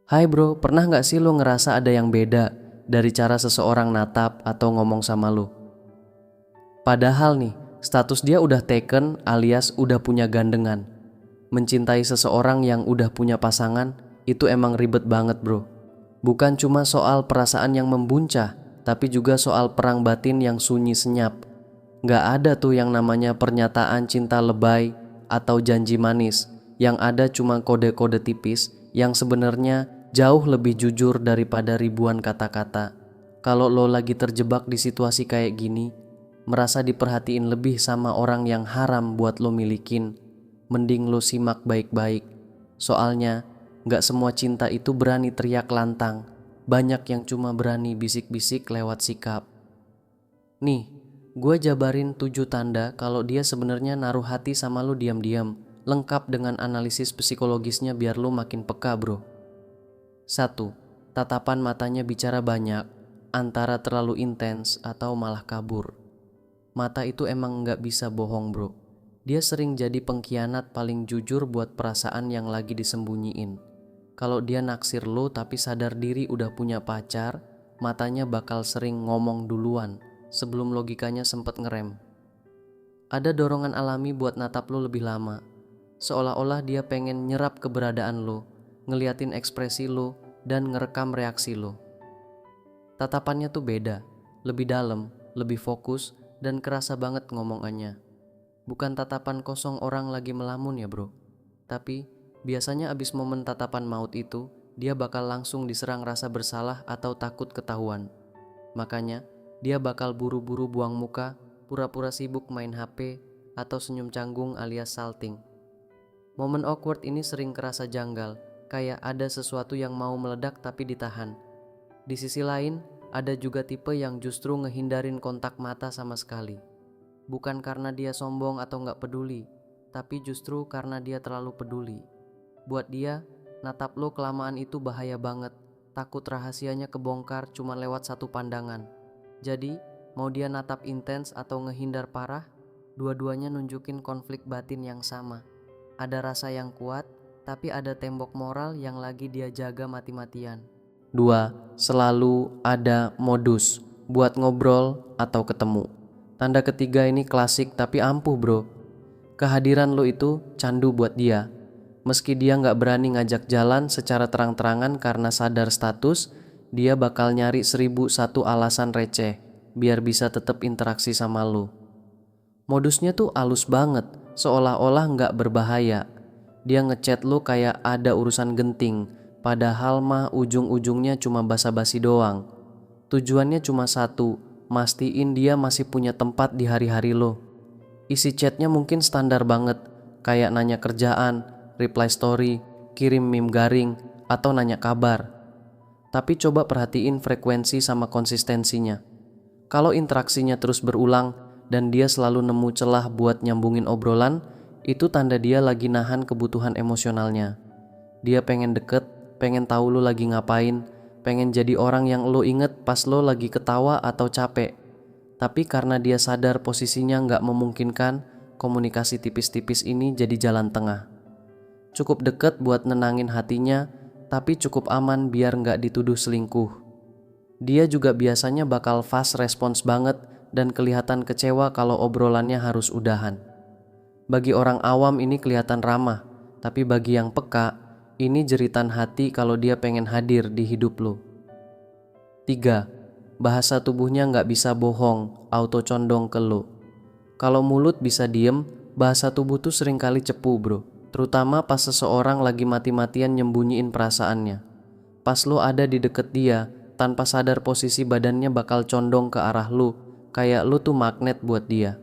Hai bro, pernah gak sih lo ngerasa ada yang beda dari cara seseorang natap atau ngomong sama lo? Padahal nih, status dia udah taken alias udah punya gandengan. Mencintai seseorang yang udah punya pasangan, itu emang ribet banget bro. Bukan cuma soal perasaan yang membuncah, tapi juga soal perang batin yang sunyi senyap. Gak ada tuh yang namanya pernyataan cinta lebay atau janji manis. Yang ada cuma kode-kode tipis yang sebenarnya jauh lebih jujur daripada ribuan kata-kata. Kalau lo lagi terjebak di situasi kayak gini, merasa diperhatiin lebih sama orang yang haram buat lo milikin, mending lo simak baik-baik. Soalnya gak semua cinta itu berani teriak lantang. Banyak yang cuma berani bisik-bisik lewat sikap. Nih, gue jabarin 7 tanda kalau dia sebenarnya naruh hati sama lo diam-diam, lengkap dengan analisis psikologisnya biar lo makin peka bro. 1. Tatapan matanya bicara banyak, antara terlalu intens atau malah kabur. Mata itu emang gak bisa bohong bro. Dia sering jadi pengkhianat paling jujur buat perasaan yang lagi disembunyiin. Kalau dia naksir lo tapi sadar diri udah punya pacar, matanya bakal sering ngomong duluan sebelum logikanya sempet ngerem. Ada dorongan alami buat natap lo lebih lama, seolah-olah dia pengen nyerap keberadaan lo, ngeliatin ekspresi lo, dan ngerekam reaksi lo. Tatapannya tuh beda, lebih dalam, lebih fokus, dan kerasa banget ngomongannya. Bukan tatapan kosong orang lagi melamun ya bro, tapi biasanya abis momen tatapan maut itu, dia bakal langsung diserang rasa bersalah atau takut ketahuan. Makanya, dia bakal buru-buru buang muka, pura-pura sibuk main HP, atau senyum canggung alias salting. Momen awkward ini sering kerasa janggal, kayak ada sesuatu yang mau meledak tapi ditahan. Di sisi lain, ada juga tipe yang justru ngehindarin kontak mata sama sekali. Bukan karena dia sombong atau gak peduli, tapi justru karena dia terlalu peduli. Buat dia, natap lo kelamaan itu bahaya banget. Takut rahasianya kebongkar cuma lewat satu pandangan. Jadi, mau dia natap intens atau ngehindar parah, dua-duanya nunjukin konflik batin yang sama. Ada rasa yang kuat, tapi ada tembok moral yang lagi dia jaga mati-matian. 2. Selalu ada modus buat ngobrol atau ketemu. Tanda ketiga ini klasik tapi ampuh bro. Kehadiran lo itu candu buat dia. Meski dia gak berani ngajak jalan secara terang-terangan karena sadar status, dia bakal nyari 1001 alasan receh biar bisa tetap interaksi sama lo. Modusnya tuh halus banget, seolah-olah gak berbahaya. Dia ngechat lo kayak ada urusan genting, padahal mah ujung-ujungnya cuma basa-basi doang. Tujuannya cuma satu, mastiin dia masih punya tempat di hari-hari lo. Isi chatnya mungkin standar banget, kayak nanya kerjaan, reply story, kirim meme garing, atau nanya kabar. Tapi coba perhatiin frekuensi sama konsistensinya. Kalau interaksinya terus berulang dan dia selalu nemu celah buat nyambungin obrolan, itu tanda dia lagi nahan kebutuhan emosionalnya. Dia pengen deket, pengen tahu lo lagi ngapain, pengen jadi orang yang lo inget pas lo lagi ketawa atau capek. Tapi karena dia sadar posisinya gak memungkinkan, komunikasi tipis-tipis ini jadi jalan tengah. Cukup deket buat nenangin hatinya, tapi cukup aman biar gak dituduh selingkuh. Dia juga biasanya bakal fast response banget dan kelihatan kecewa kalau obrolannya harus udahan. Bagi orang awam ini kelihatan ramah, tapi bagi yang peka, ini jeritan hati kalau dia pengen hadir di hidup lo. 3. Bahasa tubuhnya gak bisa bohong, auto condong ke lo. Kalau mulut bisa diem, bahasa tubuh tuh seringkali cepu bro. Terutama pas seseorang lagi mati-matian nyembunyiin perasaannya. Pas lo ada di deket dia, tanpa sadar posisi badannya bakal condong ke arah lo, kayak lo tuh magnet buat dia.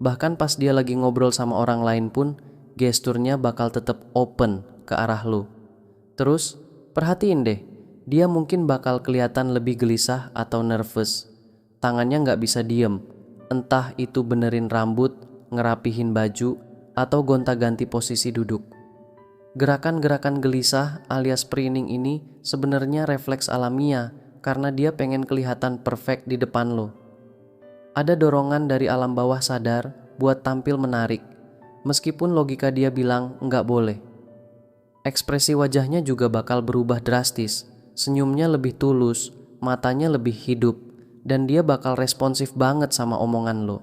Bahkan pas dia lagi ngobrol sama orang lain pun, gesturnya bakal tetap open ke arah lo. Terus, perhatiin deh, dia mungkin bakal kelihatan lebih gelisah atau nervous. Tangannya gak bisa diem, entah itu benerin rambut, ngerapihin baju, atau gonta-ganti posisi duduk. Gerakan-gerakan gelisah alias preening ini sebenarnya refleks alamiah karena dia pengen kelihatan perfect di depan lo. Ada dorongan dari alam bawah sadar buat tampil menarik, meskipun logika dia bilang nggak boleh. Ekspresi wajahnya juga bakal berubah drastis. Senyumnya lebih tulus, matanya lebih hidup, dan dia bakal responsif banget sama omongan lo.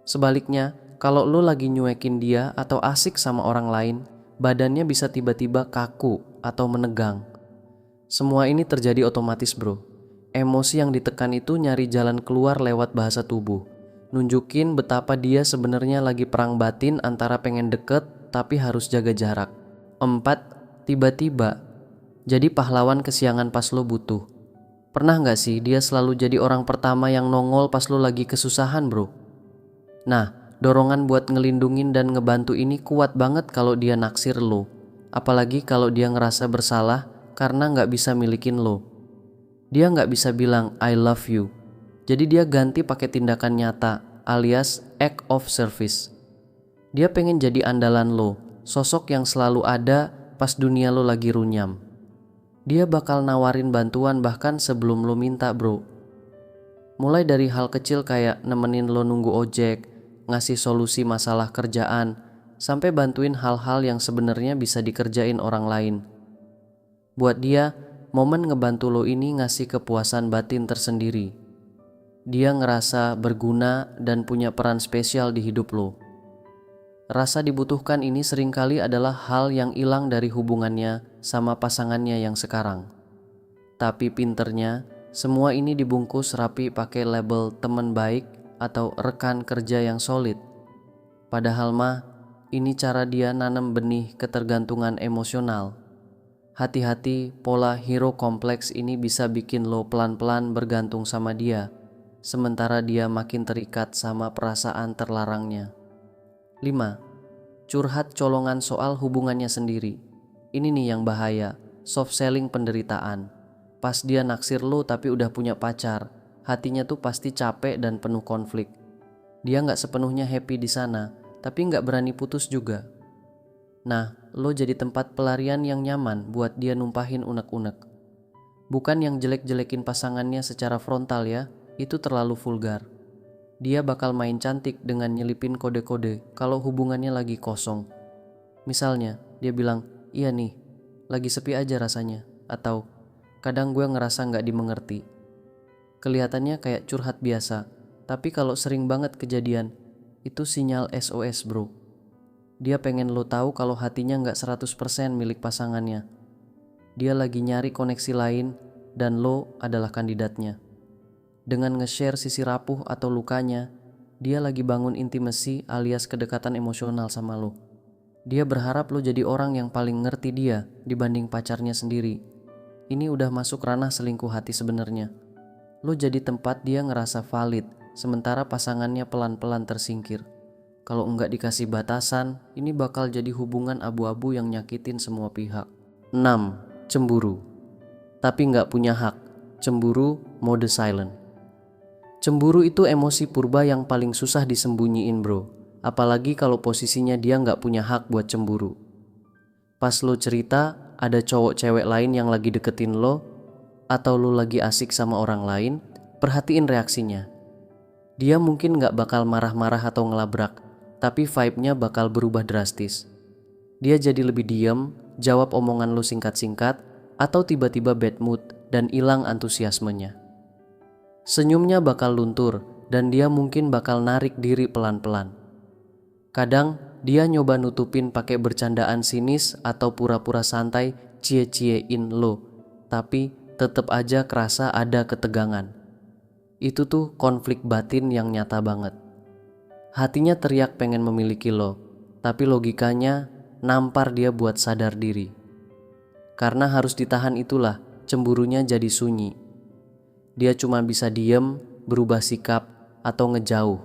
Sebaliknya, kalau lo lagi nyuekin dia atau asik sama orang lain, badannya bisa tiba-tiba kaku atau menegang. Semua ini terjadi otomatis, bro. Emosi yang ditekan itu nyari jalan keluar lewat bahasa tubuh, nunjukin betapa dia sebenarnya lagi perang batin antara pengen deket tapi harus jaga jarak. 4. Tiba-tiba jadi pahlawan kesiangan pas lo butuh. Pernah gak sih dia selalu jadi orang pertama yang nongol pas lo lagi kesusahan, bro? Nah, dorongan buat ngelindungin dan ngebantu ini kuat banget kalau dia naksir lo. Apalagi kalau dia ngerasa bersalah karena gak bisa milikin lo. Dia gak bisa bilang I love you. Jadi dia ganti pakai tindakan nyata alias act of service. Dia pengen jadi andalan lo, sosok yang selalu ada pas dunia lo lagi runyam. Dia bakal nawarin bantuan bahkan sebelum lo minta, bro. Mulai dari hal kecil kayak nemenin lo nunggu ojek, ngasih solusi masalah kerjaan, sampai bantuin hal-hal yang sebenarnya bisa dikerjain orang lain. Buat dia, momen ngebantu lo ini ngasih kepuasan batin tersendiri. Dia ngerasa berguna dan punya peran spesial di hidup lo. Rasa dibutuhkan ini seringkali adalah hal yang hilang dari hubungannya sama pasangannya yang sekarang. Tapi pinternya, semua ini dibungkus rapi pakai label teman baik atau rekan kerja yang solid. Padahal mah, ini cara dia nanam benih ketergantungan emosional. Hati-hati, pola hero kompleks ini bisa bikin lo pelan-pelan bergantung sama dia, sementara dia makin terikat sama perasaan terlarangnya. 5. Curhat colongan soal hubungannya sendiri. Ini nih yang bahaya, soft selling penderitaan. Pas dia naksir lo tapi udah punya pacar, hatinya tuh pasti capek dan penuh konflik. Dia gak sepenuhnya happy di sana, tapi gak berani putus juga. Nah, lo jadi tempat pelarian yang nyaman buat dia numpahin unek-unek. Bukan yang jelek-jelekin pasangannya secara frontal ya, itu terlalu vulgar. Dia bakal main cantik dengan nyelipin kode-kode kalau hubungannya lagi kosong. Misalnya, dia bilang, iya nih, lagi sepi aja rasanya. Atau, kadang gue ngerasa gak dimengerti. Kelihatannya kayak curhat biasa, tapi kalau sering banget kejadian, itu sinyal SOS, bro. Dia pengen lo tahu kalau hatinya gak 100% milik pasangannya. Dia lagi nyari koneksi lain dan lo adalah kandidatnya. Dengan nge-share sisi rapuh atau lukanya, dia lagi bangun intimasi alias kedekatan emosional sama lo. Dia berharap lo jadi orang yang paling ngerti dia dibanding pacarnya sendiri. Ini udah masuk ranah selingkuh hati sebenarnya. Lo jadi tempat dia ngerasa valid, sementara pasangannya pelan-pelan tersingkir. Kalau enggak dikasih batasan, ini bakal jadi hubungan abu-abu yang nyakitin semua pihak. 6. Cemburu. Tapi enggak punya hak. Cemburu mode silent. Cemburu itu emosi purba yang paling susah disembunyiin, bro. Apalagi kalau posisinya dia nggak punya hak buat cemburu. Pas lo cerita ada cowok cewek lain yang lagi deketin lo, atau lo lagi asik sama orang lain, perhatiin reaksinya. Dia mungkin nggak bakal marah-marah atau ngelabrak, tapi vibe-nya bakal berubah drastis. Dia jadi lebih diem, jawab omongan lo singkat-singkat, atau tiba-tiba bad mood dan hilang antusiasmenya. Senyumnya bakal luntur dan dia mungkin bakal narik diri pelan-pelan. Kadang dia nyoba nutupin pakai bercandaan sinis atau pura-pura santai cie-ciein lo, tapi tetep aja kerasa ada ketegangan. Itu tuh konflik batin yang nyata banget. Hatinya teriak pengen memiliki lo, tapi logikanya nampar dia buat sadar diri. Karena harus ditahan itulah cemburunya jadi sunyi. Dia cuma bisa diem, berubah sikap, atau ngejauh.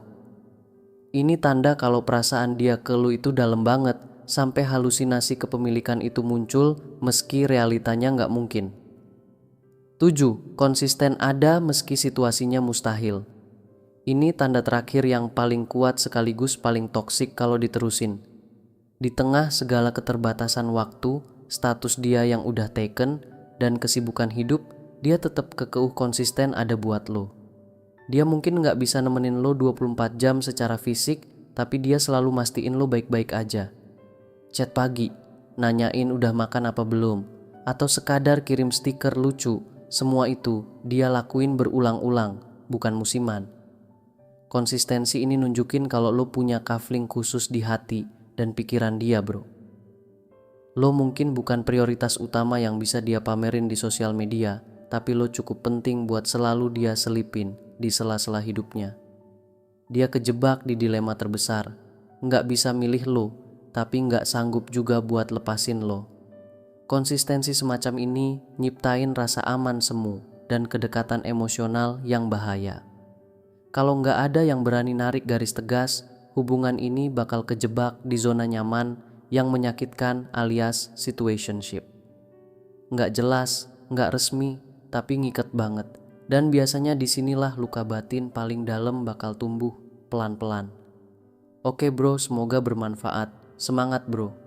Ini tanda kalau perasaan dia ke lu itu dalam banget, sampai halusinasi kepemilikan itu muncul meski realitanya nggak mungkin. 7. Konsisten ada meski situasinya mustahil. Ini tanda terakhir yang paling kuat sekaligus paling toksik kalau diterusin. Di tengah segala keterbatasan waktu, status dia yang udah taken, dan kesibukan hidup, dia tetap kekeh konsisten ada buat lo. Dia mungkin gak bisa nemenin lo 24 jam secara fisik, tapi dia selalu mastiin lo baik-baik aja. Chat pagi, nanyain udah makan apa belum, atau sekadar kirim stiker lucu. Semua itu dia lakuin berulang-ulang, bukan musiman. Konsistensi ini nunjukin kalau lo punya kafling khusus di hati dan pikiran dia, bro. Lo mungkin bukan prioritas utama yang bisa dia pamerin di sosial media, tapi lo cukup penting buat selalu dia selipin di sela-sela hidupnya. Dia kejebak di dilema terbesar, nggak bisa milih lo, tapi nggak sanggup juga buat lepasin lo. Konsistensi semacam ini nyiptain rasa aman semu dan kedekatan emosional yang bahaya. Kalau nggak ada yang berani narik garis tegas, hubungan ini bakal kejebak di zona nyaman yang menyakitkan alias situationship. Nggak jelas, nggak resmi, tapi ngikat banget. Dan biasanya disinilah luka batin paling dalam bakal tumbuh pelan-pelan. Oke bro, semoga bermanfaat. Semangat bro.